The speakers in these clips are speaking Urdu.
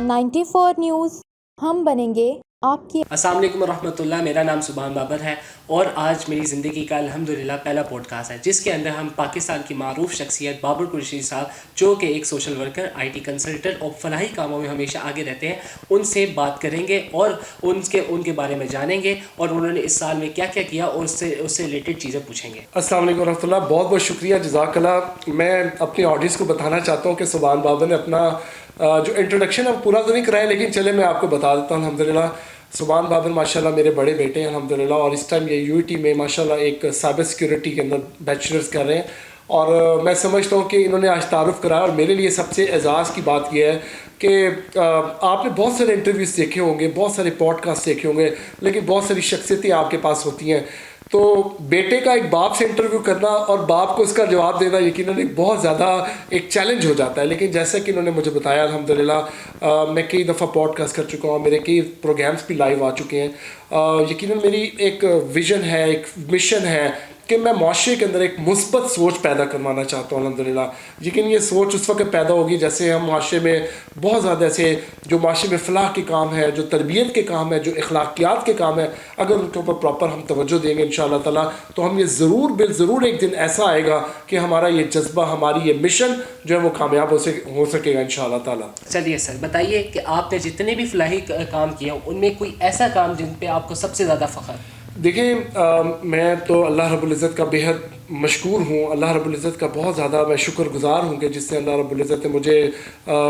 94 نیوز ہم بنیں گے آپ کی. السلام علیکم ورحمۃ اللہ. میرا نام سبحان بابر ہے اور آج میری زندگی کا الحمدللہ پہلا پوڈ کاسٹ ہے جس کے اندر ہم پاکستان کی معروف شخصیت بابر قریشی صاحب جو کہ ایک social worker, I T consultant اور فلاحی کاموں میں ہمیشہ آگے رہتے ہیں, ان سے بات کریں گے اور ان کے بارے میں جانیں گے اور انہوں نے اس سال میں کیا کیا کیا اور اس سے ریلیٹڈ چیزیں پوچھیں گے. السلام علیکم ورحمۃ اللہ. بہت بہت شکریہ, جزاک اللہ. میں اپنی آڈینس کو بتانا چاہتا ہوں کہ سبحان بابر نے اپنا جو انٹروڈکشن ہے پورا تو نہیں کرایا, لیکن چلے میں آپ کو بتا دیتا ہوں. الحمدللہ سبحان بابر ماشاءاللہ میرے بڑے بیٹے ہیں الحمدللہ, اور اس ٹائم یہ UET میں ماشاءاللہ ایک سائبر سیکیورٹی کے اندر بیچلرز کر رہے ہیں. اور میں سمجھتا ہوں کہ انہوں نے آج تعارف کرایا, اور میرے لیے سب سے اعزاز کی بات یہ ہے کہ آپ نے بہت سارے انٹرویوز دیکھے ہوں گے, بہت سارے پوڈ کاسٹ دیکھے ہوں گے, لیکن بہت ساری شخصیتیں آپ کے پاس ہوتی ہیں. تو بیٹے کا ایک باپ سے انٹرویو کرنا اور باپ کو اس کا جواب دینا یقیناً ایک بہت زیادہ ایک چیلنج ہو جاتا ہے. لیکن جیسا کہ انہوں نے مجھے بتایا الحمدللہ میں کئی دفعہ پوڈ کاسٹ کر چکا ہوں, میرے کئی پروگرامس بھی لائیو آ چکے ہیں. یقیناً میری ایک ویژن ہے, ایک مشن ہے کہ میں معاشرے کے اندر ایک مثبت سوچ پیدا کروانا چاہتا ہوں الحمدللہ. لیکن یہ سوچ اس وقت پیدا ہوگی جیسے ہم معاشرے میں بہت زیادہ ایسے جو معاشرے میں فلاح کے کام ہے, جو تربیت کے کام ہے, جو اخلاقیات کے کام ہے, اگر ان کے اوپر پراپر ہم توجہ دیں گے انشاءاللہ تعالیٰ تو ہم یہ ضرور ایک دن ایسا آئے گا کہ ہمارا یہ جذبہ, ہماری یہ مشن جو ہے وہ کامیاب ہو سکے گا انشاءاللہ تعالیٰ. چلیے سر بتائیے کہ آپ نے جتنے بھی فلاحی کام کیے ان میں کوئی ایسا کام جن پہ آپ کو سب سے زیادہ فخر؟ دیکھیں میں تو اللہ رب العزت کا بیحد مشکور ہوں, اللہ رب العزت کا بہت زیادہ میں شکر گزار ہوں کہ جس نے اللہ رب العزت نے مجھے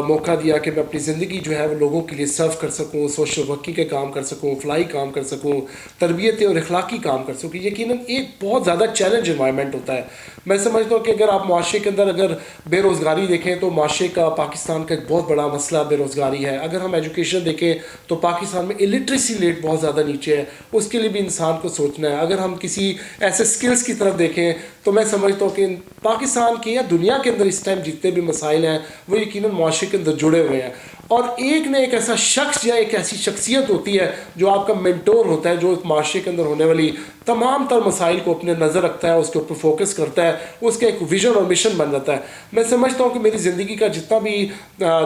موقع دیا کہ میں اپنی زندگی جو ہے وہ لوگوں کے لیے سرو کر سکوں, سوشل ورکنگ کے کام کر سکوں, فلاحی کام کر سکوں, تربیتی اور اخلاقی کام کر سکوں. یقیناً ایک بہت زیادہ چیلنج انوائرمنٹ ہوتا ہے. میں سمجھتا ہوں کہ اگر آپ معاشرے کے اندر اگر بے روزگاری دیکھیں تو معاشرے کا پاکستان کا ایک بہت بڑا مسئلہ بے روزگاری ہے. اگر ہم ایجوکیشن دیکھیں تو پاکستان میں الٹریسی ریٹ بہت زیادہ نیچے ہے, اس کے لیے بھی انسان کو سوچنا ہے. اگر ہم کسی ایسے سکلز کی طرف دیکھیں تو میں سمجھتا ہوں کہ پاکستان کی یا دنیا کے اندر اس ٹائم جتنے بھی مسائل ہیں وہ یقیناً معاشرے کے اندر جڑے ہوئے ہیں. اور ایک نہ ایک ایسا شخص یا ایک ایسی شخصیت ہوتی ہے جو آپ کا مینٹور ہوتا ہے, جو معاشرے کے اندر ہونے والی تمام تر مسائل کو اپنے نظر رکھتا ہے, اس کے اوپر فوکس کرتا ہے, اس کا ایک ویژن اور مشن بن جاتا ہے. میں سمجھتا ہوں کہ میری زندگی کا جتنا بھی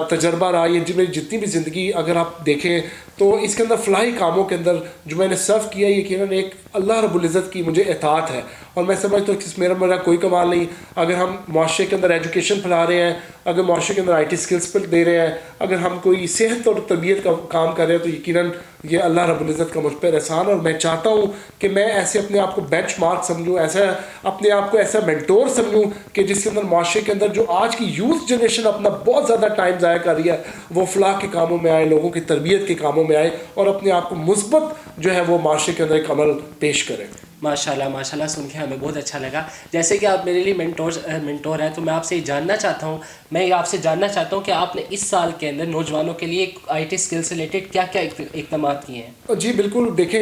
تجربہ رہا, یہ میری جتنی بھی زندگی اگر آپ دیکھیں تو اس کے اندر فلاحی کاموں کے اندر جو میں نے سرو کیا یقیناً ایک اللہ رب العزت کی مجھے اطاعت ہے. اور میں سمجھتا ہوں کہ میرا کوئی کمال نہیں. اگر ہم معاشرے کے اندر ایجوکیشن پھیلا رہے ہیں, اگر معاشرے کے اندر IT سکلز پر دے رہے ہیں, اگر ہم کوئی صحت اور تربیت کا کام کر رہے ہیں تو یقیناً یہ اللہ رب العزت کا مجھ پر احسان. اور میں چاہتا ہوں کہ میں ایسے اپنے آپ کو بینچ مارک سمجھوں, ایسا اپنے آپ کو ایسا مینٹور سمجھوں کہ جس کے اندر معاشرے کے اندر جو آج کی یوتھ جنریشن اپنا بہت زیادہ ٹائم ضائع کر رہی ہے وہ فلاح کے کاموں میں آئے, لوگوں کی تربیت کے کاموں میں آئے اور اپنے آپ کو مثبت جو ہے وہ معاشرے کے اندر ایک عمل پیش کریں. ماشاءاللہ سن کے ہمیں بہت اچھا لگا. جیسے کہ آپ میرے لیے مینٹور ہیں تو میں آپ سے جاننا چاہتا ہوں کہ آپ نے اس سال کے اندر نوجوانوں کے لیے IT اسکل سے ریلیٹڈ کیا کیا اقدامات کیے ہیں؟ جی بالکل. دیکھیں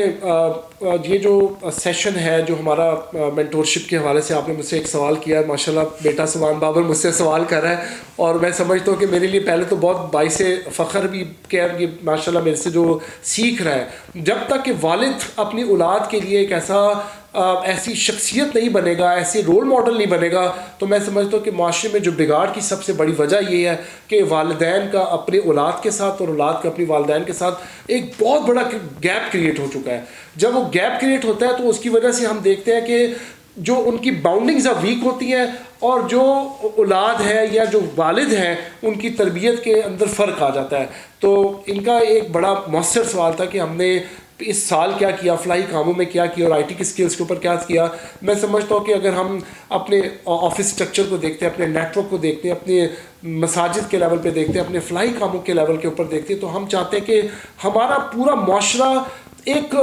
یہ جو سیشن ہے جو ہمارا مینٹورشپ کے حوالے سے آپ نے مجھ سے ایک سوال کیا ہے, ماشاءاللہ بیٹا سبحان بابر مجھ سے سوال کر رہا ہے اور میں سمجھتا ہوں کہ میرے لیے پہلے تو بہت باعث فخر بھی کہ یہ ماشاءاللہ میرے سے جو سیکھ رہا ہے. جب تک کہ والد اپنی اولاد کے لیے ایک ایسی شخصیت نہیں بنے گا, ایسی رول ماڈل نہیں بنے گا, تو میں سمجھتا ہوں کہ معاشرے میں جو بگاڑ کی سب سے بڑی وجہ یہ ہے کہ والدین کا اپنے اولاد کے ساتھ اور اولاد کا اپنی والدین کے ساتھ ایک بہت بڑا گیپ کریٹ ہو چکا ہے. جب وہ گیپ کریٹ ہوتا ہے تو اس کی وجہ سے ہم دیکھتے ہیں کہ جو ان کی باؤنڈنگز ویک ہوتی ہیں اور جو اولاد ہے یا جو والد ہیں ان کی تربیت کے اندر فرق آ جاتا ہے. تو ان کا ایک بڑا مؤثر سوال تھا کہ ہم نے اس سال کیا کیا, فلاحی کاموں میں کیا کیا اور IT کی سکلز کے اوپر کیا کیا. میں سمجھتا ہوں کہ اگر ہم اپنے آفس سٹرکچر کو دیکھتے ہیں, اپنے نیٹ ورک کو دیکھتے ہیں, اپنے مساجد کے لیول پہ دیکھتے ہیں, اپنے فلاحی کاموں کے لیول کے اوپر دیکھتے ہیں, تو ہم چاہتے ہیں کہ ہمارا پورا معاشرہ ایک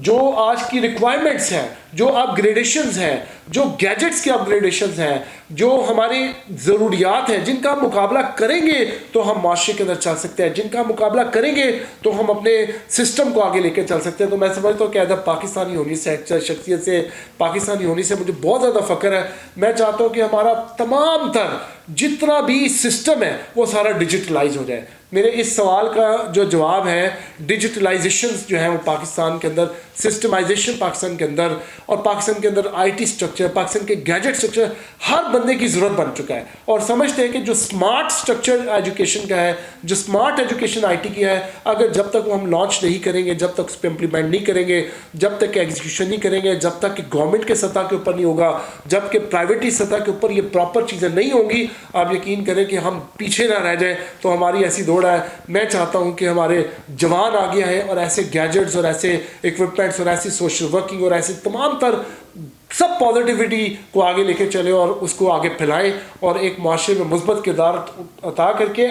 جو آج کی ریکوائرمنٹس ہیں, جو اپ گریڈیشنز ہیں, جو گیجٹس کے اپ گریڈیشنز ہیں, جو ہماری ضروریات ہیں جن کا ہم مقابلہ کریں گے تو ہم معاشرے کے اندر چل سکتے ہیں, جن کا مقابلہ کریں گے تو ہم اپنے سسٹم کو آگے لے کے چل سکتے ہیں. تو میں سمجھتا ہوں کہ ادب پاکستانی ہونے سے, شخصیت سے, پاکستانی ہونے سے مجھے بہت زیادہ فخر ہے. میں چاہتا ہوں کہ ہمارا تمام تر جتنا بھی سسٹم ہے وہ سارا ڈیجیٹلائز ہو جائے. میرے اس سوال کا جو جواب ہے ڈیجیٹلائزیشن جو ہے وہ پاکستان کے اندر, سسٹمائزیشن پاکستان کے اندر, اور پاکستان کے اندر آئی ٹی اسٹرکچر, پاکستان کے گیجٹ اسٹرکچر ہر بندے کی ضرورت بن چکا ہے. اور سمجھتے ہیں کہ جو اسمارٹ اسٹرکچر ایجوکیشن کا ہے, جو اسمارٹ ایجوکیشن آئی ٹی کی ہے, اگر جب تک وہ ہم لانچ نہیں کریں گے, جب تک اس پہ امپلیمنٹ نہیں کریں گے, جب تک کہ ایگزیکیوشن نہیں کریں گے, جب تک کہ گورنمنٹ کے سطح کے اوپر نہیں ہوگا, جب کہ پرائیویٹی سطح کے اوپر یہ پراپر چیزیں نہیں ہوں گی, آپ یقین کریں کہ ہم پیچھے نہ رہ جائیں. تو ہماری ایسی دوڑ ہے. میں چاہتا ہوں کہ ہمارے جوان آگے آئیں اور ایسے گیجٹس اور ایسے اکوپمنٹس اور ایسی سوشل ورکنگ اور ایسے تمام تر سب پازیٹیوٹی کو آگے لے کے چلیں اور اس کو آگے پھیلائیں اور ایک معاشرے میں مثبت کردار عطا کر کے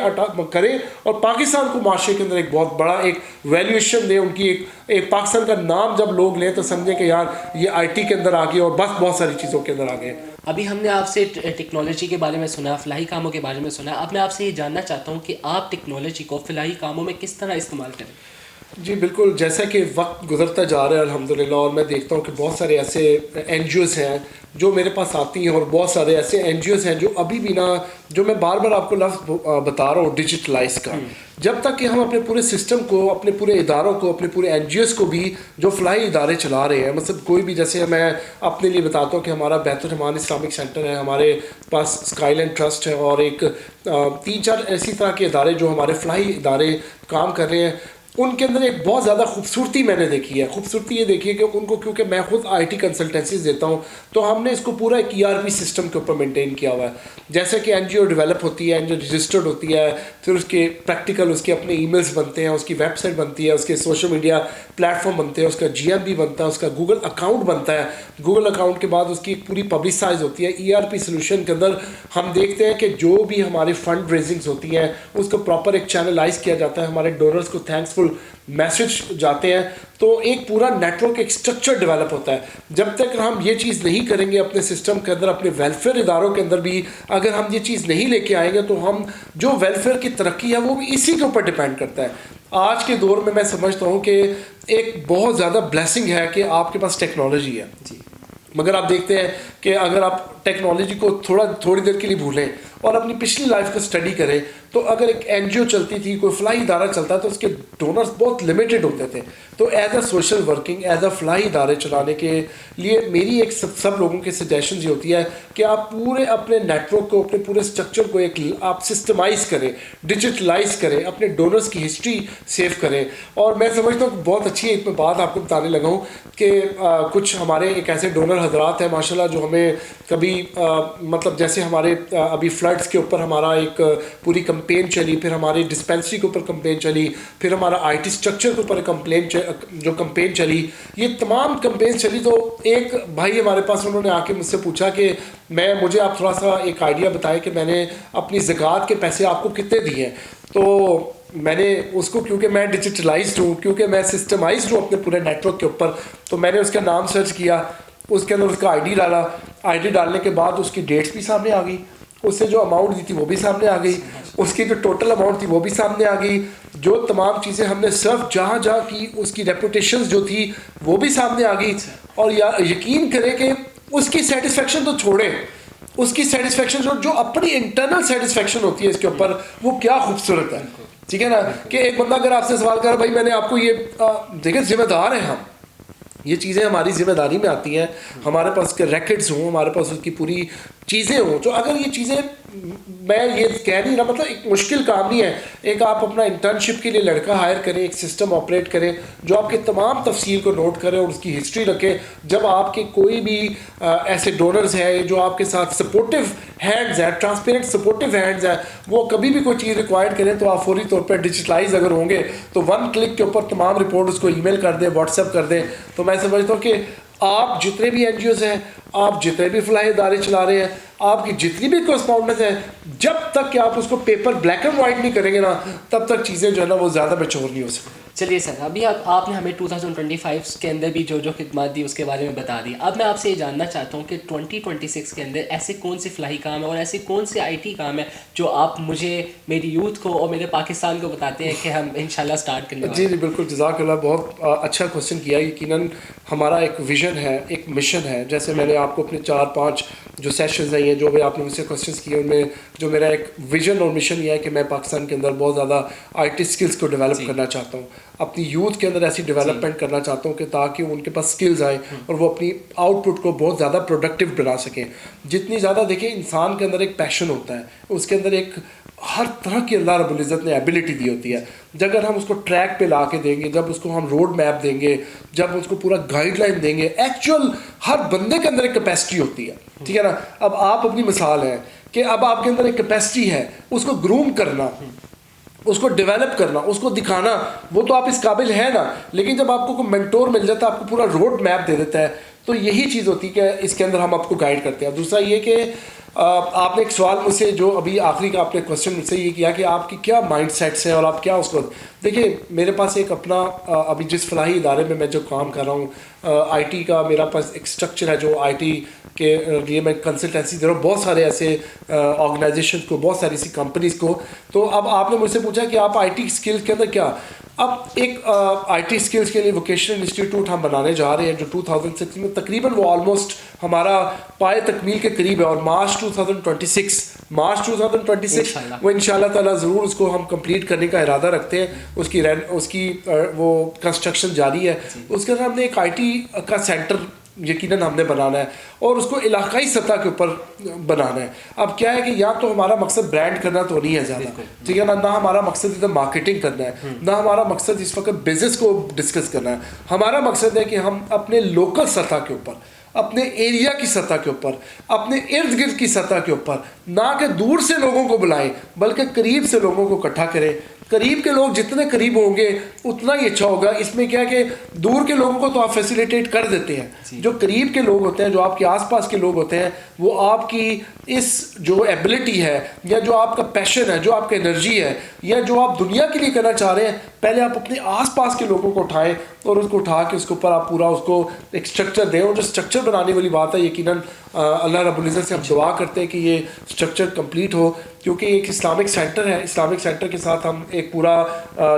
کریں, اور پاکستان کو معاشرے کے اندر ایک بہت بڑا ایک ویلیویشن دیں. ان کی ایک پاکستان کا نام جب لوگ لیں تو سمجھیں کہ یار یہ آئی ٹی کے اندر آگے اور بس بہت ساری چیزوں کے اندر آگے. ابھی ہم نے آپ سے ٹیکنالوجی کے بارے میں سنا, فلاحی کاموں کے بارے میں سنا. اب میں آپ سے یہ جاننا چاہتا ہوں کہ آپ ٹیکنالوجی کو فلاحی کاموں میں کس طرح استعمال کریں. جی بالکل, جیسا کہ وقت گزرتا جا رہا ہے الحمدللہ, اور میں دیکھتا ہوں کہ بہت سارے ایسے این جی اوز ہیں جو میرے پاس آتی ہیں, اور بہت سارے ایسے این جی اوز ہیں جو ابھی بھی نا, جو میں بار بار آپ کو لفظ بتا رہا ہوں ڈیجیٹلائز کا, جب تک کہ ہم اپنے پورے سسٹم کو, اپنے پورے اداروں کو, اپنے پورے این جی اوز کو بھی جو فلاحی ادارے چلا رہے ہیں, مطلب کوئی بھی, جیسے میں اپنے لیے بتاتا ہوں کہ ہمارا بیت الرحمان اسلامک سینٹر ہے, ہمارے پاس اسکائی لینڈ ٹرسٹ ہے, اور ایک 3-4 ایسی طرح کے ادارے جو ہمارے فلاحی ادارے کام کر رہے ہیں, ان کے اندر ایک بہت زیادہ خوبصورتی میں نے دیکھی ہے. خوبصورتی یہ دیکھی ہے کہ ان کو, کیونکہ میں خود آئی ٹی کنسلٹنسیز دیتا ہوں, تو ہم نے اس کو پورا ایک ERP سسٹم کے اوپر مینٹین کیا ہوا ہے. جیسے کہ این جی او ڈیولپ ہوتی ہے, این جی او رجسٹرڈ ہوتی ہے, پھر اس کے پریکٹیکل, اس کے اپنے ای میلز بنتے ہیں, اس کی ویب سائٹ بنتی ہے, اس کے سوشل میڈیا پلیٹ فارم بنتے ہیں, اس کا GMB بنتا ہے, اس کا گوگل اکاؤنٹ بنتا ہے. گوگل اکاؤنٹ کے بعد اس کی ایک پوری پبلسائز ہوتی ہے. ERP سولوشن کے اندر ہم دیکھتے ہیں کہ جو بھی ہماری فنڈ ریزنگز ہوتی ہیں اس کو پراپر ایک چینلائز کیا جاتا ہے, ہمارے ڈونرز کو تھینکسفل میسج جاتے ہیں, تو ایک پورا نیٹ ورک, ایک اسٹرکچر ڈیولپ ہوتا ہے. جب تک ہم یہ چیز نہیں کریں گے اپنے سسٹم کے اندر, اپنے ویلفیئر اداروں کے اندر بھی اگر ہم یہ چیز نہیں لے کے آئیں گے, تو ہم جو ویلفیئر کی ترقی ہے وہ بھی اسی کے اوپر ڈپینڈ کرتا ہے. آج کے دور میں سمجھتا ہوں کہ ایک بہت زیادہ بلیسنگ ہے کہ آپ کے پاس ٹیکنالوجی ہے, مگر آپ دیکھتے ہیں کہ اگر آپ ٹیکنالوجی کو تھوڑی دیر کے لیے بھولیں اور اپنی پچھلی لائف کو اسٹڈی کریں, تو اگر ایک این جی او چلتی تھی, کوئی فلاحی ادارہ چلتا تو اس کے ڈونرز بہت لمیٹڈ ہوتے تھے. تو as a social working, as a فلاحی ادارے چلانے کے لیے میری ایک سب لوگوں کی سجیشنز یہ ہوتی ہے کہ آپ پورے اپنے نیٹ ورک کو, اپنے پورے اسٹرکچر کو ایک آپ سسٹمائز کریں, ڈیجیٹلائز کریں, اپنے ڈونرز کی ہسٹری سیو کریں. اور میں سمجھتا ہوں کہ بہت اچھی ایک میں بات آپ کو بتانے لگا ہوں کہ کچھ ہمارے ایک ایسے ڈونر حضرات ہیں ماشاءاللہ جو ہمیں کبھی مطلب جیسے ہمارے ابھی فلڈس کے اوپر ہمارا ایک پوری کمپین چلی, پھر ہماری ڈسپینسری کے اوپر کمپین چلی, پھر ہمارا آئی ٹی اسٹرکچر کے اوپر کمپین چلی, یہ تمام کمپین چلی. تو ایک بھائی ہمارے پاس, انہوں نے آ کے مجھ سے پوچھا کہ مجھے آپ تھوڑا سا ایک آئیڈیا بتائیں کہ میں نے اپنی زکوٰۃ کے پیسے آپ کو کتنے دیے ہیں. تو میں نے اس کو, کیونکہ میں ڈیجیٹلائزڈ ہوں, کیونکہ میں سسٹمائزڈ ہوں اپنے پورے نیٹ ورک کے اوپر, تو میں نے اس کا نام سرچ کیا, اس کے اندر اس کا آئی ڈی ڈالا. آئی ڈی ڈالنے کے بعد اس کی ڈیٹس بھی سامنے آ گئی, اس سے جو اماؤنٹ دی تھی وہ بھی سامنے آ گئی, اس کی جو ٹوٹل اماؤنٹ تھی وہ بھی سامنے آ گئی, جو تمام چیزیں ہم نے سرف جہاں کی اس کی ریپوٹیشنز جو تھی وہ بھی سامنے آ گئی. اور یقین کریں کہ اس کی سیٹسفیکشن تو چھوڑیں, اس کی سیٹسفیکشن جو اپنی انٹرنل سیٹسفیکشن ہوتی ہے اس کے اوپر, وہ کیا خوبصورت ہے. ٹھیک ہے نا, کہ ایک بندہ اگر آپ سے سوال کرے بھائی میں نے آپ کو یہ دیکھیں, ذمہ دار ہیں ہم, یہ چیزیں ہماری ذمہ داری میں آتی ہیں, ہمارے پاس کے ریکڈز ہوں, ہمارے پاس اس کی پوری چیزیں ہوں. تو اگر یہ چیزیں, میں یہ کہہ نہیں رہا, مطلب ایک مشکل کام نہیں ہے. ایک آپ اپنا انٹرنشپ کے لیے لڑکا ہائر کریں, ایک سسٹم آپریٹ کریں جو آپ کے تمام تفصیل کو نوٹ کرے اور اس کی ہسٹری رکھے. جب آپ کے کوئی بھی ایسے ڈونرز ہیں جو آپ کے ساتھ سپورٹیو ہینڈز ہیں, ٹرانسپیرنٹ سپورٹیو ہینڈز ہیں, وہ کبھی بھی کوئی چیز ریکوائرڈ کریں تو آپ فوری طور پر ڈیجیٹلائز اگر ہوں گے تو 1 کلک کے اوپر تمام رپورٹ اس کو ای میل کر دیں, واٹس ایپ کر دیں. تو میں سمجھتا ہوں کہ آپ جتنے بھی این جی اوز ہیں, آپ جتنے بھی فلاحی ادارے چلا رہے ہیں, آپ کی جتنی بھی کورسپونڈنس ہے, جب تک کہ آپ اس کو پیپر بلیک اینڈ وائٹ نہیں کریں گے نا, تب تک چیزیں جو ہے نا وہ زیادہ میچور نہیں ہو سکتی. چلیے سر, ابھی آپ نے ہمیں 2025 کے اندر بھی جو خدمات دی اس کے بارے میں بتا دی. اب میں آپ سے یہ جاننا چاہتا ہوں کہ 2026 کے اندر ایسے کون سے فلاحی کام ہیں اور ایسے کون سے آئی ٹی کام ہیں جو آپ مجھے, میری یوتھ کو اور میرے پاکستان کو بتاتے ہیں کہ ہم انشاءاللہ اسٹارٹ کرنے والے ہیں. جی بالکل, جزاک اللہ, بہت اچھا کوشچن کیا. یقیناً ہمارا ایک ویژن ہے, ایک مشن ہے. جیسے میں نے آپ کو اپنے 4-5 جو سیشنز ہیں جو بھی آپ نے مجھ سے کوشچنس کیے ان میں جو میرا ایک ویژن اور مشن یہ ہے کہ میں پاکستان کے اندر بہت زیادہ IT اسکلس کو ڈیولپ کرنا چاہتا ہوں, اپنی یوتھ کے اندر ایسی ڈیولپمنٹ کرنا چاہتا ہوں کہ تاکہ ان کے پاس اسکلز آئیں اور وہ اپنی آؤٹ پٹ کو بہت زیادہ پروڈکٹیو بنا سکیں. جتنی زیادہ دیکھیں انسان کے اندر ایک پیشن ہوتا ہے, اس کے اندر ایک ہر طرح کی اللہ رب العزت نے ایبلٹی دی ہوتی ہے. جب اگر ہم اس کو ٹریک پہ لا کے دیں گے, جب اس کو ہم روڈ میپ دیں گے, جب اس کو پورا گائیڈ لائن دیں گے, ایکچوئل ہر بندے کے اندر ایک کیپیسٹی ہوتی ہے, ٹھیک ہے نا. اب آپ اپنی مثال ہیں کہ اب آپ کے اندر ایک کیپیسٹی ہے, اس کو گروم کرنا, اس کو ڈیولپ کرنا, اس کو دکھانا, وہ تو آپ اس قابل ہیں نا. لیکن جب آپ کو کوئی مینٹور مل جاتا ہے, آپ کو پورا روڈ میپ دے دیتا ہے, تو یہی چیز ہوتی ہے کہ اس کے اندر ہم آپ کو گائیڈ کرتے ہیں. دوسرا یہ کہ آپ نے ایک سوال مجھ سے جو ابھی آخری کا آپ نے کوشچن مجھ سے یہ کیا کہ آپ کی کیا مائنڈ سیٹس ہیں اور آپ کیا اس کو دیکھیں. میرے پاس ایک اپنا ابھی جس فلاحی ادارے میں جو کام کر رہا ہوں, IT کا میرا پاس ایک اسٹرکچر ہے جو IT کے لیے میں کنسلٹنسی دے رہا ہوں بہت سارے ایسے آرگنائزیشن کو, بہت ساری ایسی کمپنیز کو. تو اب آپ نے مجھ سے پوچھا کہ آپ IT اسکل کے اندر کیا, اب ایک IT اسکلس کے لیے ووکیشنل انسٹیٹیوٹ ہم بنانے جا رہے ہیں جو 2006 میں تقریباً وہ آلموسٹ ہمارا پائے تکمیل کے قریب ہے, اور مارچ 2026 وہ انشاءاللہ تعالیٰ ضرور اس کو ہم کمپلیٹ کرنے کا ارادہ رکھتے ہیں. اس کی وہ کنسٹرکشن جاری ہے. اس کے اندر ہم نے ایک IT کا سینٹر یقیناً ہم نے بنانا ہے اور اس کو علاقائی سطح کے اوپر بنانا ہے. اب کیا ہے کہ یا تو ہمارا مقصد برانڈ کرنا تو نہیں ہے زیادہ, ٹھیک ہے نا, نہ ہمارا مقصد ادھر مارکیٹنگ کرنا ہے, نہ ہمارا مقصد اس وقت بزنس کو ڈسکس کرنا ہے. ہمارا مقصد ہے کہ ہم اپنے لوکل سطح کے اوپر, اپنے ایریا کی سطح کے اوپر, اپنے ارد گرد کی سطح کے اوپر نہ کہ دور سے لوگوں کو بلائیں بلکہ قریب سے لوگوں کو اکٹھا کریں. قریب کے لوگ جتنے قریب ہوں گے اتنا ہی اچھا ہوگا. اس میں کیا ہے کہ دور کے لوگوں کو تو آپ فیسیلیٹیٹ کر دیتے ہیں, جو قریب کے لوگ ہوتے ہیں, جو آپ کے آس پاس کے لوگ ہوتے ہیں, وہ آپ کی اس جو ایبلٹی ہے یا جو آپ کا پیشن ہے, جو آپ کا انرجی ہے, یا جو آپ دنیا کے لیے کرنا چاہ رہے ہیں, پہلے آپ اپنے آس پاس کے لوگوں کو اٹھائیں اور اس کو اٹھا کے اس کے اوپر آپ پورا اس کو ایک اسٹرکچر دیں. اور جو اسٹرکچر بنانے والی بات ہے, یقیناً اللہ رب العزت سے ہم دعا کرتے ہیں کہ یہ اسٹرکچر کمپلیٹ ہو, کیونکہ ایک اسلامک سینٹر ہے. اسلامک سینٹر کے ساتھ ہم ایک پورا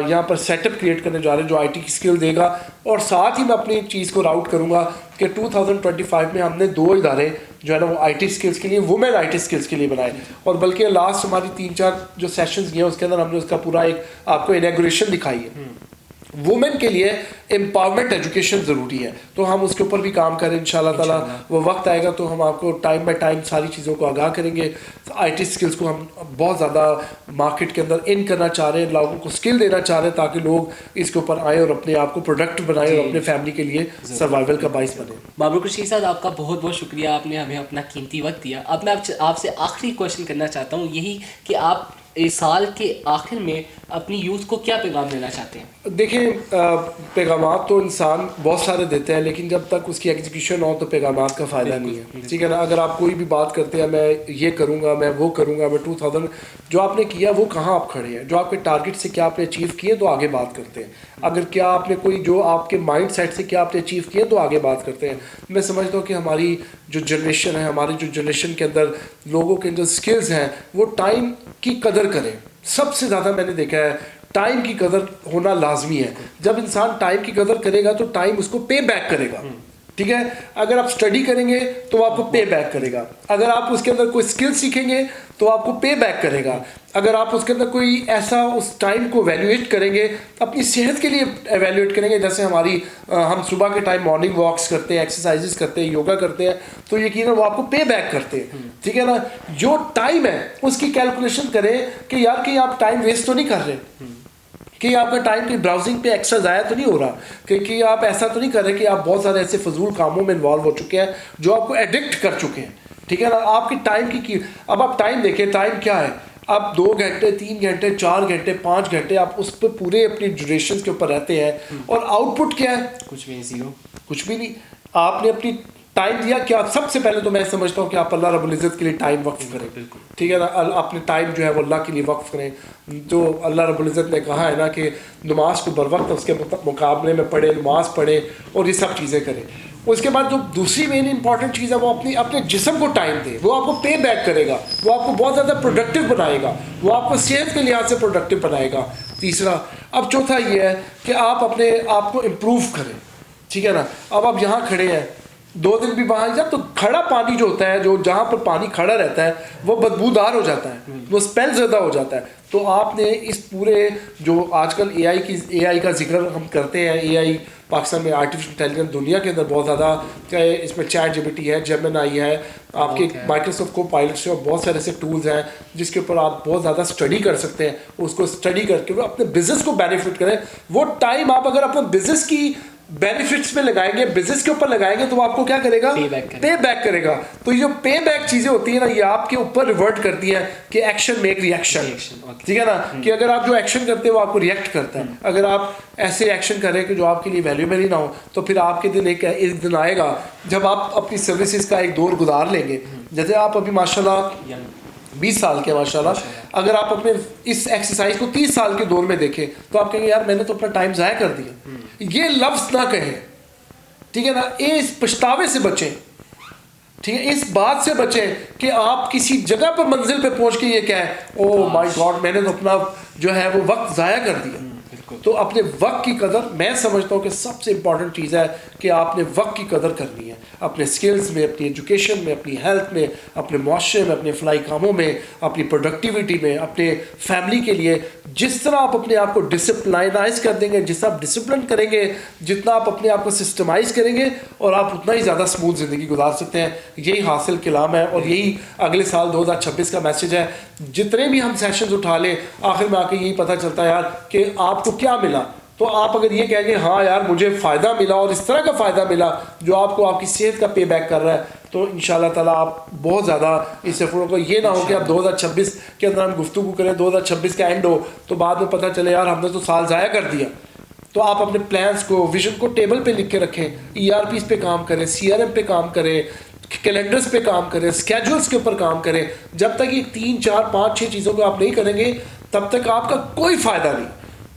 یہاں پر سیٹ اپ کریٹ کرنے جا رہے ہیں جو IT کی اسکل دے گا. اور ساتھ ہی میں اپنی چیز کو راؤٹ کروں گا کہ 2025 میں ہم نے 2 ادارے جو ہے نا وہ IT اسکلس کے لیے, وومن IT اسکلس کے لیے بنائے. اور بلکہ لاسٹ ہماری 3-4 جو سیشنز گئے اس کے اندر ہم نے اس کا پورا ایک آپ کو انیگوریشن دکھائی ہے. وومن کے لیے امپاورمنٹ ایجوکیشن ضروری ہے, تو ہم اس کے اوپر بھی کام کریں انشاءاللہ تعالیٰ. وہ وقت آئے گا تو ہم آپ کو ٹائم بائی ٹائم ساری چیزوں کو آگاہ کریں گے. IT اسکلس کو ہم بہت زیادہ مارکیٹ کے اندر ان کرنا چاہ رہے ہیں, لوگوں کو اسکل دینا چاہ رہے ہیں تاکہ لوگ اس کے اوپر آئیں اور اپنے آپ کو پروڈکٹ بنائیں اور اپنے فیملی کے لیے سروائیول کا باعث بنے. بابر قریشی صاحب, آپ کا بہت بہت شکریہ, آپ نے ہمیں اپنا قیمتی وقت دیا. اب میں آپ سے آخری کوشچن کرنا چاہتا ہوں, یہی کہ آپ اس سال کے آخر میں اپنی یوتھ کو کیا پیغام دینا چاہتے ہیں؟ دیکھیں, پیغامات تو انسان بہت سارے دیتے ہیں, لیکن جب تک اس کی ایگزیکیوشن ہو تو پیغامات کا فائدہ نہیں ہے, ٹھیک ہے نا. اگر آپ کوئی بھی بات کرتے ہیں میں یہ کروں گا, میں وہ کروں گا, میں 2000 جو آپ نے کیا وہ کہاں آپ کھڑے ہیں, جو آپ کے ٹارگٹ سے کیا آپ نے اچیو کیے تو آگے بات کرتے ہیں. اگر کیا آپ نے کوئی جو آپ کے مائنڈ سیٹ سے کیا آپ نے اچیو کیے تو آگے بات کرتے ہیں. میں سمجھتا ہوں کہ ہماری جو جنریشن ہے, ہماری جو جنریشن کے اندر لوگوں کے جو اسکلز ہیں وہ ٹائم کی قدر کریں. سب سے زیادہ میں نے دیکھا ہے ٹائم کی قدر ہونا لازمی ہے. جب انسان ٹائم کی قدر کرے گا تو ٹائم اس کو پے بیک کرے گا, ٹھیک ہے. اگر آپ اسٹڈی کریں گے تو آپ کو پے بیک کرے گا, اگر آپ اس کے اندر کوئی اسکل سیکھیں گے تو آپ کو پے بیک کرے گا, اگر آپ اس کے اندر کوئی ایسا اس ٹائم کو ایویلیویٹ کریں گے, اپنی صحت کے لیے ایویلیویٹ کریں گے, جیسے ہم صبح کے ٹائم مارننگ واکس کرتے ہیں, ایکسرسائزز کرتے ہیں, یوگا کرتے ہیں, تو یقیناً وہ آپ کو پے بیک کرتے ہیں, ٹھیک ہے نا. جو ٹائم ہے اس کی کیلکولیشن کریں کہ یار کہ آپ ٹائم ویسٹ تو نہیں کر رہے, کہ آپ کا ٹائم کی براؤزنگ پہ ایکسٹرا ضائع تو نہیں ہو رہا, کہ آپ ایسا تو نہیں کر رہے کہ آپ بہت سارے ایسے فضول کاموں میں انوالو ہو چکے ہیں جو آپ کو ایڈکٹ کر چکے ہیں, ٹھیک ہے نا. آپ کی ٹائم کی اب آپ ٹائم دیکھیں, ٹائم کیا ہے, آپ 2 گھنٹے 3 گھنٹے 4 گھنٹے 5 گھنٹے آپ اس پہ پورے اپنی ڈیوریشنز کے اوپر رہتے ہیں, اور آؤٹ پٹ کیا ہے, کچھ بھی زیرو, کچھ بھی نہیں. آپ نے اپنی ٹائم دیا کہ آپ سب سے پہلے تو میں سمجھتا ہوں کہ آپ اللہ رب العزت کے لیے ٹائم وقف کریں, بالکل ٹھیک ہے نا. اپنے ٹائم جو ہے وہ اللہ کے لیے وقف کریں. جو اللہ رب العزت نے کہا ہے نا کہ نماز کو بر وقت اس کے مقابلے میں پڑھیں, نماز پڑھیں اور یہ سب چیزیں کریں. اس کے بعد جو دوسری مین امپورٹنٹ چیز ہے وہ اپنے جسم کو ٹائم دے, وہ آپ کو پے بیک کرے گا, وہ آپ کو بہت زیادہ پروڈکٹیو بنائے گا, وہ آپ کو صحت کے لحاظ سے پروڈکٹیو بنائے گا. تیسرا, اب چوتھا یہ ہے کہ آپ اپنے آپ کو امپروو کریں, ٹھیک ہے نا. اب آپ یہاں کھڑے ہیں, 2 دن بھی وہاں جب تو کھڑا پانی جو ہوتا ہے, جو جہاں پر پانی کھڑا رہتا ہے وہ بدبودار ہو جاتا ہے, وہ اسمیل زیادہ ہو جاتا ہے. تو آپ نے اس پورے جو آج کل اے آئی کا ذکر ہم کرتے ہیں, اے آئی پاکستان میں آرٹیفیشل انٹیلیجنس دنیا کے اندر بہت زیادہ, چاہے اس میں چیٹ جی پی ٹی ہے, جیمن آئی ہے, آپ کے مائکروسافٹ کو پائلٹ سے, اور بہت سارے ایسے ٹولز ہیں جس کے اوپر آپ بہت زیادہ اسٹڈی کر سکتے ہیں. اس کو اسٹڈی کر کے اپنے بزنس کو بینیفٹ کریں. وہ ٹائم آپ اگر اپنے بزنس کی بینیفٹس میں لگائیں گے, بزنس کے اوپر لگائیں گے, تو وہ آپ کو کیا کرے گا, پے بیک کرے گا. تو یہ جو پے بیک چیزیں ہوتی ہیں نا, یہ آپ کے اوپر ریورٹ کرتی ہیں کہ ایکشن میک ری ایکشن, ٹھیک ہے نا, کہ اگر آپ جو ایکشن کرتے ہیں وہ آپ کو ریئیکٹ کرتا ہے. اگر آپ ایسے ایکشن کریں کہ جو آپ کے لیے ویلیوبل ہی نہ ہو, تو پھر آپ کے دن ایک دن آئے گا جب آپ اپنی سروسز کا ایک دور گزار لیں گے. جیسے آپ ابھی ماشاء اللہ 20 سال کے ماشاء اللہ, اگر آپ اپنے اس ایکسرسائز کو 30 سال کے دور میں دیکھیں تو آپ کہیں گے یار میں نے تو اپنا ٹائم ضائع کر دیا. یہ لفظ نہ کہیں, ٹھیک ہے نا, اس پچھتاوے سے بچیں, ٹھیک ہے, اس بات سے بچیں کہ آپ کسی جگہ پر منزل پہ پہنچ کے یہ کہیں او مائی گاڈ میں نے تو اپنا جو ہے وہ وقت ضائع کر دیا. تو اپنے وقت کی قدر, میں سمجھتا ہوں کہ سب سے امپورٹنٹ چیز ہے کہ آپ نے وقت کی قدر کرنی ہے, اپنے سکلز میں, اپنی ایجوکیشن میں, اپنی ہیلتھ میں, اپنے معاشرے میں, اپنے فلاحی کاموں میں, اپنی پروڈکٹیوٹی میں, اپنے فیملی کے لیے. جس طرح آپ اپنے آپ کو ڈسپلائنائز کر دیں گے, جس طرح آپ ڈسپلن کریں گے, جتنا آپ اپنے آپ کو سسٹمائز کریں گے, اور آپ اتنا ہی زیادہ اسموتھ زندگی گزار سکتے ہیں. یہی حاصل کلام ہے, اور یہی اگلے سال 2026 کا میسج ہے. جتنے بھی ہم سیشنز اٹھا لیں, آخر میں آ کے یہی پتہ چلتا ہے یار کہ آپ کو کیا ملا. تو آپ اگر یہ کہیں گے ہاں یار مجھے فائدہ ملا, اور اس طرح کا فائدہ ملا جو آپ کو آپ کی صحت کا پے بیک کر رہا ہے, تو انشاءاللہ تعالیٰ آپ بہت زیادہ اس سے فرق. یہ نہ ہو کہ اب 2026 کے اندر ہم گفتگو کریں, 2026 کا اینڈ ہو تو بعد میں پتہ چلے یار ہم نے تو سال ضائع کر دیا. تو آپ اپنے پلانس کو, ویژن کو ٹیبل پہ لکھ کے رکھیں, ERPs پہ کام کریں, CRM پہ کام کریں, کیلنڈرز پہ کام کریں, اسکیجولس کے اوپر کام کریں. جب تک یہ 3 4 5 6 چیزوں کو آپ نہیں کریں گے تب تک آپ کا کوئی فائدہ نہیں,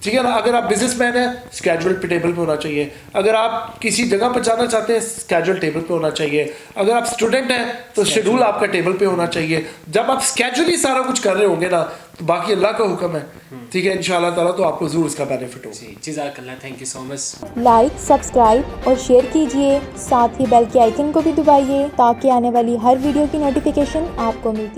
ٹھیک ہے نا. اگر آپ بزنس مین ہیں, اسکیجول پہ ٹیبل پہ ہونا چاہیے. اگر آپ کسی جگہ پہ جانا چاہتے ہیں, اسکیجول ٹیبل پہ ہونا چاہیے. اگر آپ اسٹوڈنٹ ہیں تو شیڈول آپ کا ٹیبل پہ ہونا چاہیے. جب آپ اسکیجول ہی سارا کچھ کر رہے ہوں گے نا, تو باقی اللہ کا حکم ہے, ٹھیک ہے, انشاءاللہ تعالیٰ تو آپ کو ضرور اس کا بینیفٹ ہو. جزاک اللہ, thank you so much. Like, subscribe اور شیئر کیجیے, ساتھ ہی بیل کے آئیکن کو بھی دبائیے تاکہ آنے والی ہر ویڈیو کی نوٹیفیکیشن آپ کو ملتی